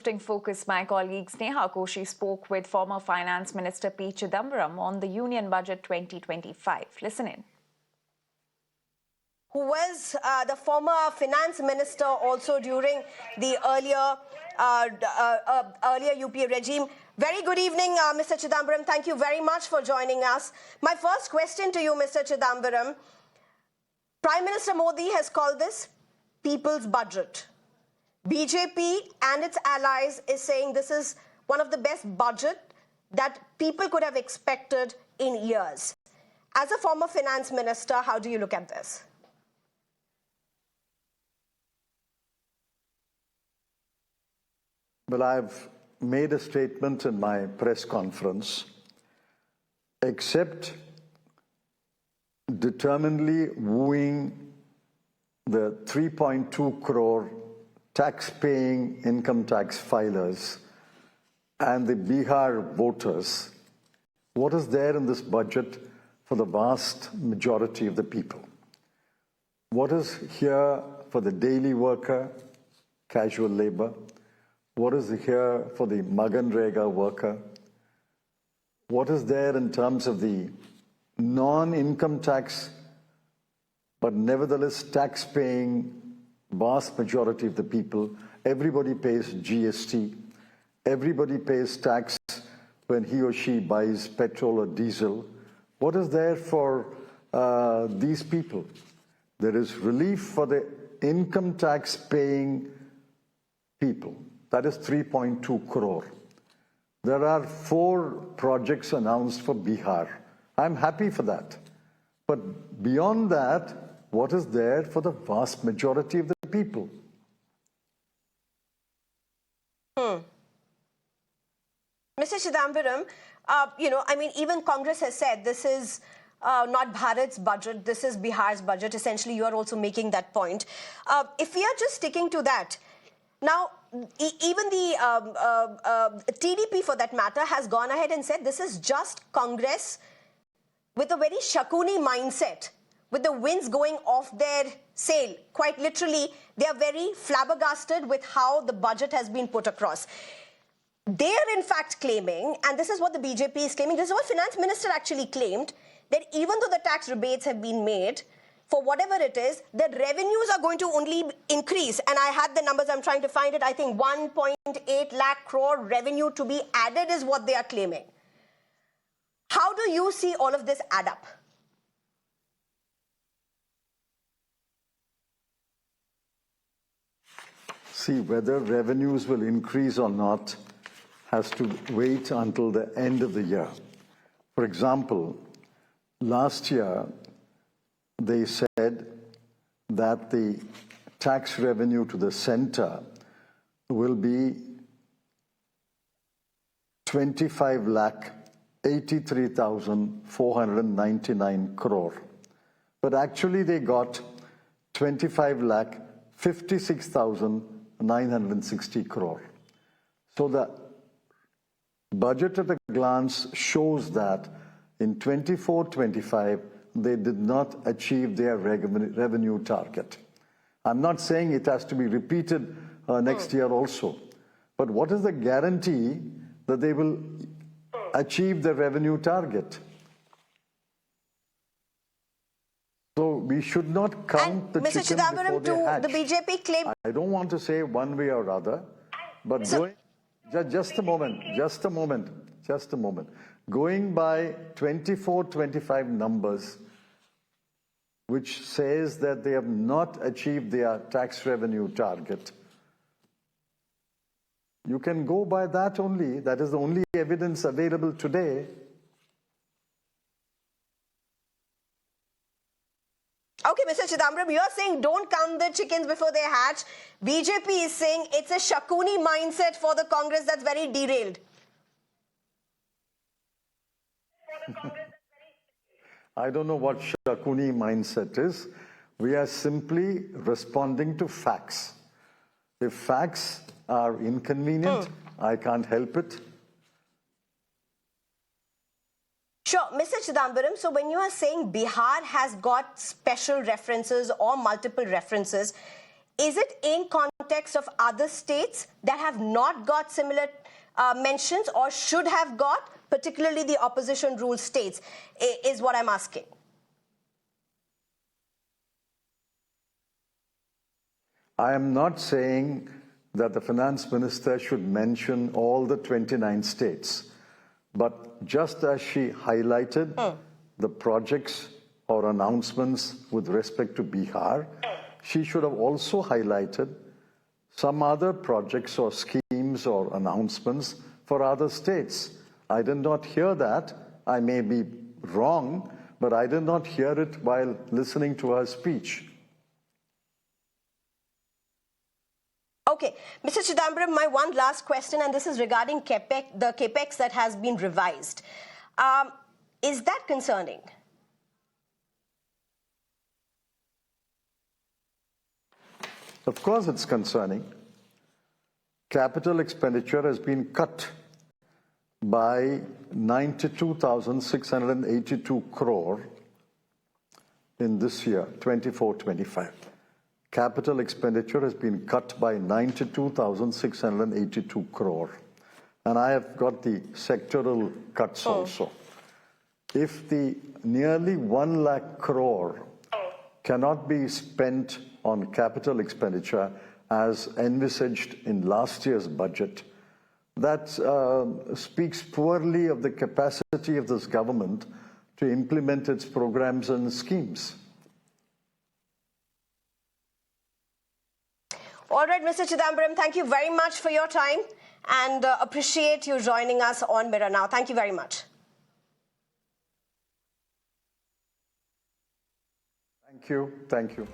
Shifting focus, my colleague Sneha Koshi spoke with former Finance Minister P. Chidambaram on the Union Budget 2025. Listen in. Who was the former finance minister also during the earlier UPA regime. Very good evening, Mr. Chidambaram. Thank you very much for joining us. My first question to you, Mr. Chidambaram. Prime Minister Modi has called this people's budget. BJP and its allies is saying this is one of the best budget that people could have expected in years. As a former finance minister, how do you look at this? Well, I've made a statement in my press conference, except determinedly wooing the 3.2 crore tax-paying income tax filers and the Bihar voters. What is there in this budget for the vast majority of the people? What is here for the daily worker, casual labor? What is here for the Maganrega worker? What is there in terms of the non-income tax, but nevertheless tax-paying vast majority of the people? Everybody pays GST. Everybody pays tax when he or she buys petrol or diesel. What is there for these people? There is relief for the income tax paying people. That is 3.2 crore. There are 4 projects announced for Bihar. I'm happy for that. But beyond that, what is there for the vast majority of the people? Mr. Chidambaram, even Congress has said this is not Bharat's budget, this is Bihar's budget. Essentially, you are also making that point. If we are just sticking to that, now, even the TDP, for that matter, has gone ahead and said this is just Congress with a very Shakuni mindset, with the winds going off their sail. Quite literally, they are very flabbergasted with how the budget has been put across. They are in fact claiming, and this is what the BJP is claiming, this is what Finance Minister actually claimed, that even though the tax rebates have been made, for whatever it is, the revenues are going to only increase. And I had the numbers, I'm trying to find it. I think 1.8 lakh crore revenue to be added is what they are claiming. How do you see all of this add up? See, whether revenues will increase or not has to wait until the end of the year. For example, last year, they said that the tax revenue to the center will be 25,83,499 crore. But actually they got 25,56,960 crore. So the budget at a glance shows that in 24-25, they did not achieve their revenue target. I'm not saying it has to be repeated next year also, but what is the guarantee that they will achieve the revenue target? So we should not count the chicken before they hatch. The BJP claim. I don't want to say one way or other, but just a moment. Going by 24-25 numbers, which says that they have not achieved their tax revenue target, you can go by that only. That is the only evidence available today. Okay, Mr. Chidambaram, you are saying don't count the chickens before they hatch. BJP is saying it's a Shakuni mindset for the Congress that's very derailed. I don't know what Shakuni mindset is. We are simply responding to facts. If facts are inconvenient, I can't help it. Sure, Mr. Chidambaram, so when you are saying Bihar has got special references or multiple references, Is it in context of other states that have not got similar mentions or should have got, particularly the opposition rule states, is what I'm asking. I am not saying that the finance minister should mention all the 29 states, but just as she highlighted the projects or announcements with respect to Bihar, she should have also highlighted some other projects or schemes or announcements for other states. I did not hear that. I may be wrong, but I did not hear it while listening to her speech. Okay, Mr. Chidambaram, my one last question, and this is regarding the capex that has been revised. Is that concerning? Of course it's concerning. Capital expenditure has been cut by 92,682 crore in this year, 24-25. Capital expenditure has been cut by 92,682 crore. And I have got the sectoral cuts also. If the nearly 1 lakh crore cannot be spent on capital expenditure as envisaged in last year's budget, that speaks poorly of the capacity of this government to implement its programs and schemes. All right, Mr. Chidambaram, thank you very much for your time and appreciate you joining us on Mirror Now. Thank you very much. Thank you. Thank you.